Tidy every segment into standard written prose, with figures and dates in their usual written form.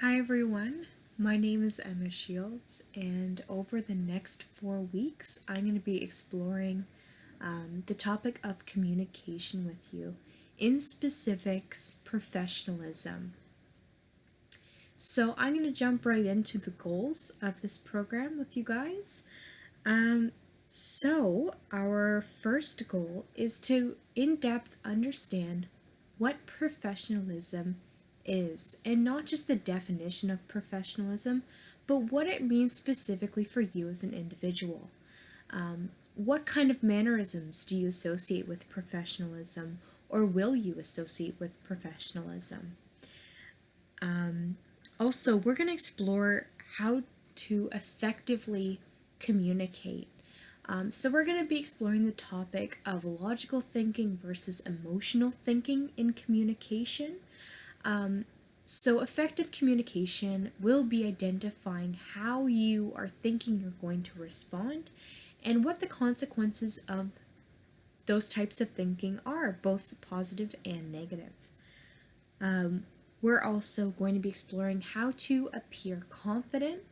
Hi everyone, my name is Emma Shields, and over the next 4 weeks, I'm going to be exploring the topic of communication with you, in specifics, professionalism. So, I'm going to jump right into the goals of this program with you guys. Our first goal is to in depth understand what professionalism is, and not just the definition of professionalism, but what it means specifically for you as an individual. What kind of mannerisms do you associate with professionalism, or will you associate with professionalism? Also, we're going to explore how to effectively communicate. We're going to be exploring the topic of logical thinking versus emotional thinking in communication. Effective communication will be identifying how you are thinking you're going to respond and what the consequences of those types of thinking are, both positive and negative. We're also going to be exploring how to appear confident.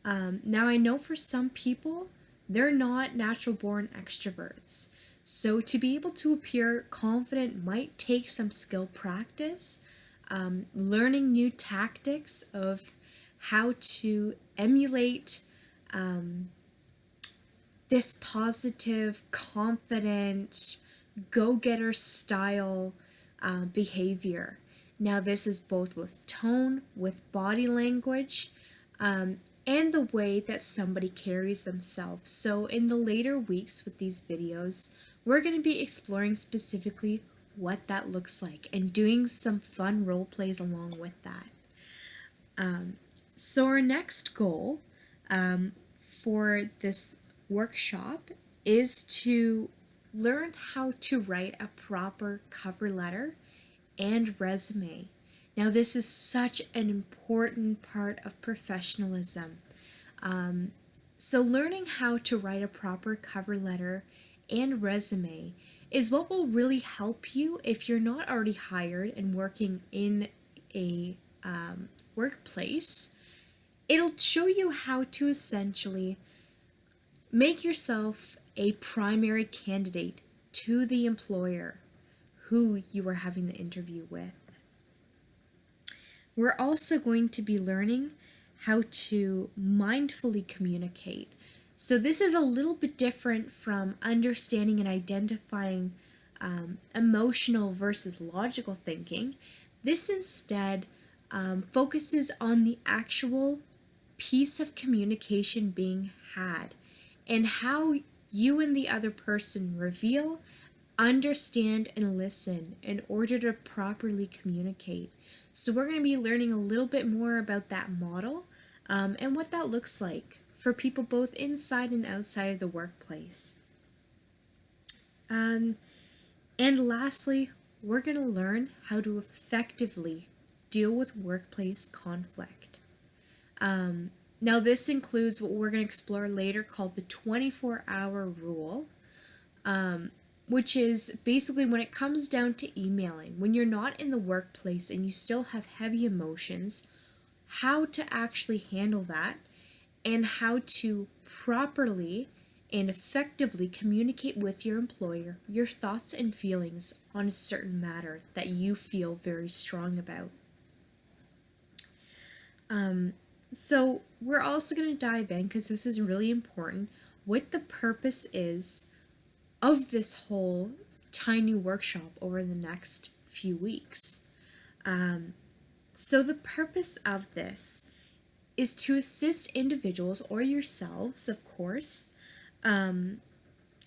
Now, I know for some people, they're not natural born extroverts. So, to be able to appear confident might take some skill practice, learning new tactics of how to emulate this positive, confident, go-getter style behavior. Now, this is both with tone, with body language, and the way that somebody carries themselves. So in the later weeks with these videos, we're going to be exploring specifically what that looks like and doing some fun role plays along with that. So our next goal for this workshop is to learn how to write a proper cover letter and resume. Now, this is such an important part of professionalism. Learning how to write a proper cover letter and resume is what will really help you if you're not already hired and working in a workplace. It'll show you how to essentially make yourself a primary candidate to the employer who you are having the interview with. We're also going to be learning how to mindfully communicate. So this is a little bit different from understanding and identifying emotional versus logical thinking. This instead focuses on the actual piece of communication being had and how you and the other person reveal, understand, and listen in order to properly communicate. So we're going to be learning a little bit more about that model and what that looks like for people both inside and outside of the workplace. And lastly, we're going to learn how to effectively deal with workplace conflict. Now, this includes what we're going to explore later called the 24-hour rule, which is basically when it comes down to emailing, when you're not in the workplace and you still have heavy emotions, how to actually handle that and how to properly and effectively communicate with your employer your thoughts and feelings on a certain matter that you feel very strong about. So we're also going to dive in, because this is really important, what the purpose is of this whole tiny workshop over the next few weeks. So the purpose of this is to assist individuals, or yourselves, of course, in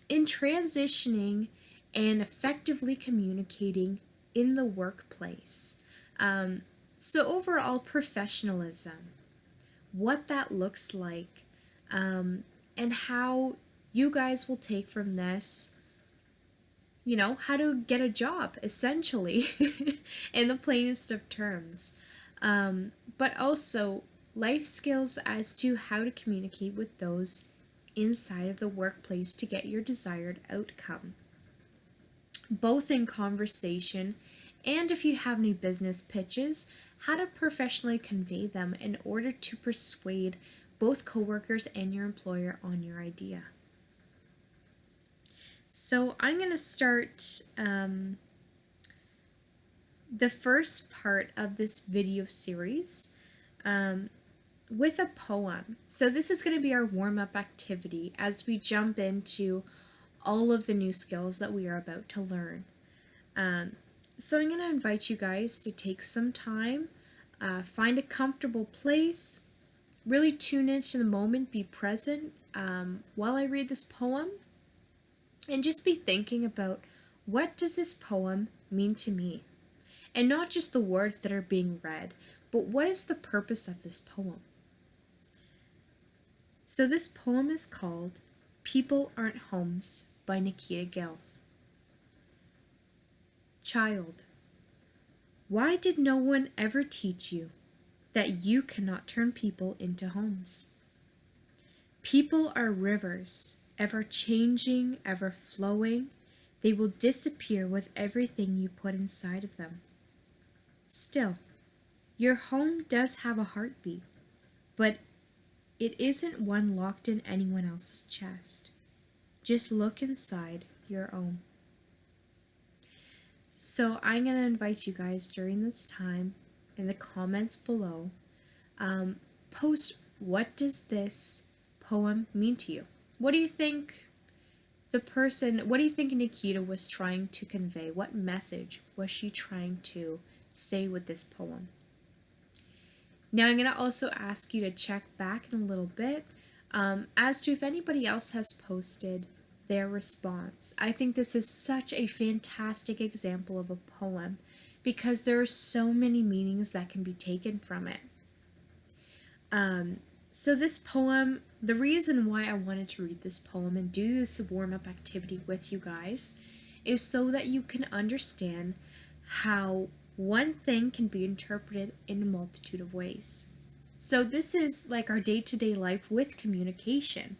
transitioning and effectively communicating in the workplace. So overall, professionalism, what that looks like, and how you guys will take from this, how to get a job, essentially, in the plainest of terms. But also life skills as to how to communicate with those inside of the workplace to get your desired outcome, both in conversation And if you have any business pitches, how to professionally convey them in order to persuade both coworkers and your employer on your idea. So I'm going to start the first part of this video series with a poem. So this is going to be our warm-up activity as we jump into all of the new skills that we are about to learn. So I'm going to invite you guys to take some time, find a comfortable place, really tune into the moment, be present while I read this poem, and just be thinking about what does this poem mean to me? And not just the words that are being read, but what is the purpose of this poem? So this poem is called People Aren't Homes by Nikita Gill. Child, why did no one ever teach you that you cannot turn people into homes? People are rivers, ever changing, ever flowing. They will disappear with everything you put inside of them. Still, your home does have a heartbeat, but it isn't one locked in anyone else's chest. Just look inside your own. So I'm going to invite you guys during this time in the comments below, post what does this poem mean to you? What do you think what do you think Nikita was trying to convey? What message was she trying to say with this poem? Now I'm going to also ask you to check back in a little bit as to if anybody else has posted their response. I think this is such a fantastic example of a poem because there are so many meanings that can be taken from it. So this poem, the reason why I wanted to read this poem and do this warm-up activity with you guys is so that you can understand how one thing can be interpreted in a multitude of ways. So this is like our day-to-day life with communication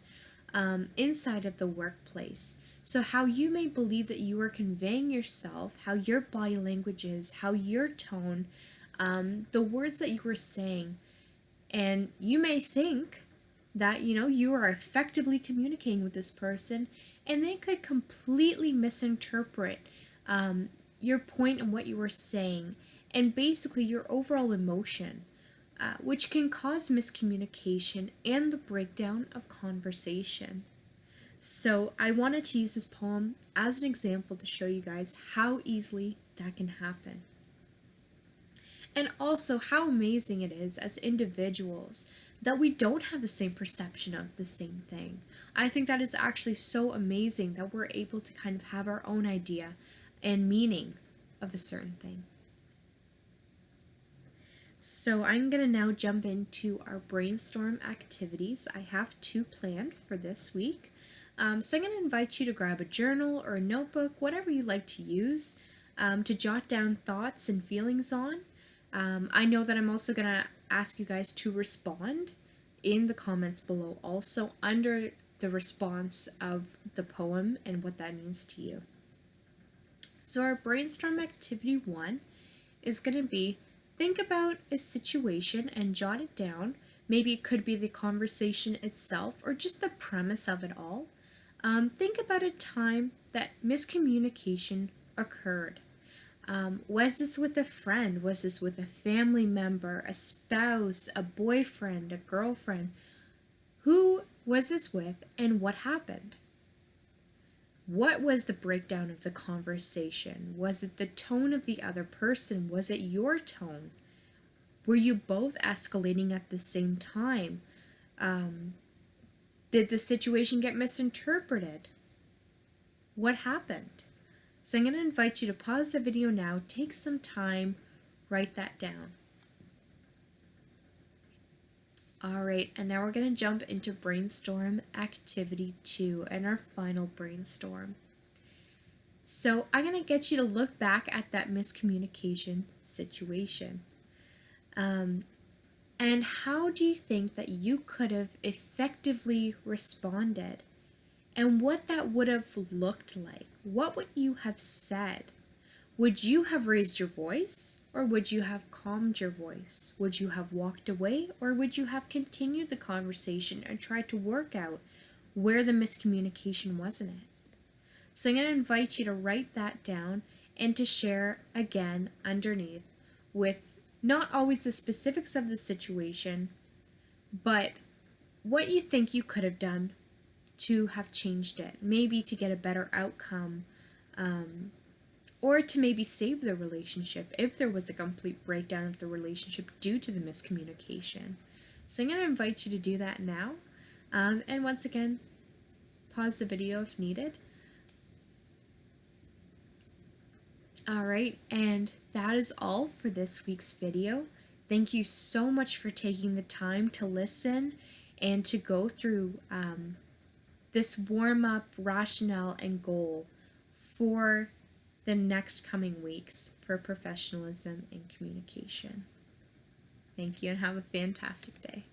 inside of the workplace. So how you may believe that you are conveying yourself, how your body language is, how your tone, the words that you are saying, and you may think that, you are effectively communicating with this person, and they could completely misinterpret your point and what you were saying, and basically your overall emotion, which can cause miscommunication and the breakdown of conversation. So I wanted to use this poem as an example to show you guys how easily that can happen. And also how amazing it is as individuals that we don't have the same perception of the same thing. I think that it's actually so amazing that we're able to kind of have our own idea and meaning of a certain thing. So I'm going to now jump into our brainstorm activities. I have 2 planned for this week. So I'm going to invite you to grab a journal or a notebook, whatever you like to use, to jot down thoughts and feelings on. I know that I'm also going to ask you guys to respond in the comments below, also under the response of the poem and what that means to you. So our brainstorm activity 1 is going to be think about a situation and jot it down. Maybe it could be the conversation itself or just the premise of it all. Think about a time that miscommunication occurred. Was this with a friend? Was this with a family member, a spouse, a boyfriend, a girlfriend? Who was this with and what happened? What was the breakdown of the conversation? Was it the tone of the other person? Was it your tone? Were you both escalating at the same time? Did the situation get misinterpreted? What happened? So I'm going to invite you to pause the video now, take some time, write that down. Alright, and now we're going to jump into brainstorm activity 2 and our final brainstorm. So I'm going to get you to look back at that miscommunication situation. And how do you think that you could have effectively responded? And what that would have looked like? What would you have said? Would you have raised your voice, or would you have calmed your voice? Would you have walked away, or would you have continued the conversation and tried to work out where the miscommunication was in it? So I'm going to invite you to write that down and to share again underneath with not always the specifics of the situation, but what you think you could have done to have changed it, maybe to get a better outcome, or to maybe save the relationship if there was a complete breakdown of the relationship due to the miscommunication. So I'm going to invite you to do that now. And once again, pause the video if needed. Alright, and that is all for this week's video. Thank you so much for taking the time to listen and to go through this warm-up rationale and goal for the next coming weeks for professionalism and communication. Thank you and have a fantastic day.